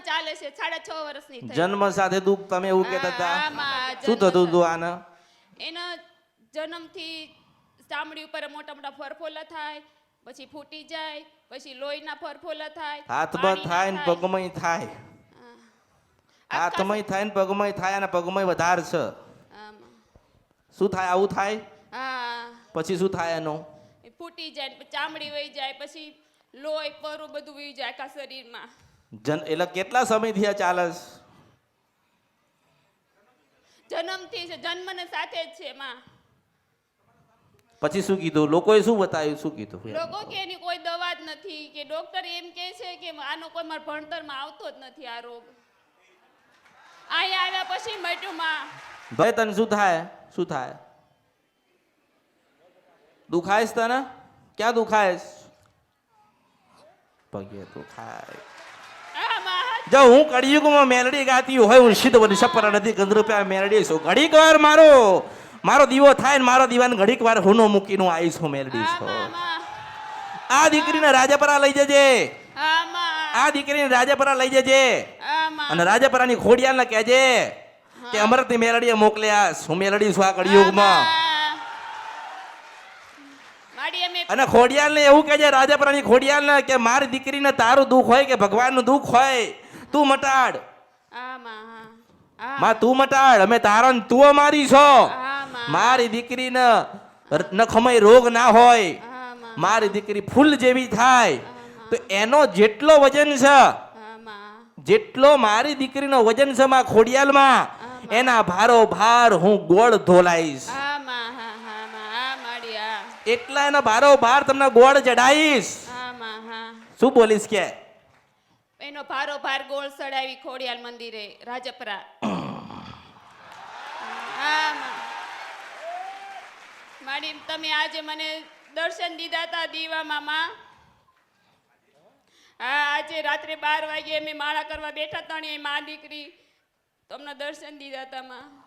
ચાલે છે 6.5 વર્ષની થઈ જન્મ સાથે દુઃખ તમે એવું કહેતા હતા આમાં શું થતું હતું આને એના જન્મથી ચામડી ઉપર મોટા મોટા ફરફોલા થાય પછી ફૂટી જાય પછી લોહીના ફરફોલા થાય હાથમાં થાય ને પગમાં થાય હાથમાં થાય ને પગમાં થાય અને પગમાં વધારે છે શું થાય આવું થાય હા પછી શું થાય એનું ફૂટી જાય પછી ચામડી વહી જાય પછી લોહી પરું બધું વહી જાય આખા શરીરમાં એટલે કેટલા સમયથી આ ચાલે જન્મથી છે જન્મને સાથે જ છે માં પછી શું કીધું લોકોએ શું બતાવ્યું શું કીધું લોકો કે એની કોઈ દવા જ નથી કે ડોક્ટર એમ કહે છે કે આનો કોઈ મારા ભણતરમાં આવતો જ નથી આ રોગ અહીંયા આવ્યા પછી મટ્યું માં ભાઈ તને શું થાય દુખાય છે તને ક્યાં દુખાય પગે દુખાય જો હું કળિયુગમાં મેલડી ગાતી હોય હું સિદ્ધ વર્ષ પર નથી ગંધરૂપિયા મેલડી છું ઘડીક વાર મારો દીવો થાય ને મારો દીવાને ઘડીક વાર હુનો મૂકીને આવીશ હું મેલડી છું આ દીકરીને રાજપરા લઈ જજે આ દીકરીને રાજપરા લઈ જજે અને રાજપરાની ખોડિયાલને કહેજે કે અમરતની મેલડીએ મોકલ્યા હું મેલડી છું આ કળિયુગમાં અને ખોડિયાલને એવું કહેજે રાજપરાની ખોડિયાલને કે મારી દીકરીને તારું દુઃખ હોય કે ભગવાનનું દુઃખ હોય તું મટાડ માં તું મટાડ અમે તારા ને તું અમારી છો મારી દીકરીને નખમય રોગ ના હોય મારી દીકરી ફૂલ જેવી થાય તો એનો જેટલો વજન છે જેટલો મારી દીકરીનો વજન છે માં ખોડિયાલમાં એના ભારો ભાર હું ગોળ ધોલાઈશ એટલા એના ભારો ભાર તમને ગોળ ચડાઈશ શું બોલીશ કે એનો ભારો ભાર ગોળ ચડાવી ખોડિયાલ મંદિરે રાજપરા માડી તમે આજે મને દર્શન દીધા હતા દીવામાં માં હા આજે રાત્રે 12 વાગે અમે માળા કરવા બેઠા હતા ને માં દીકરી તમને દર્શન દીધા હતા માં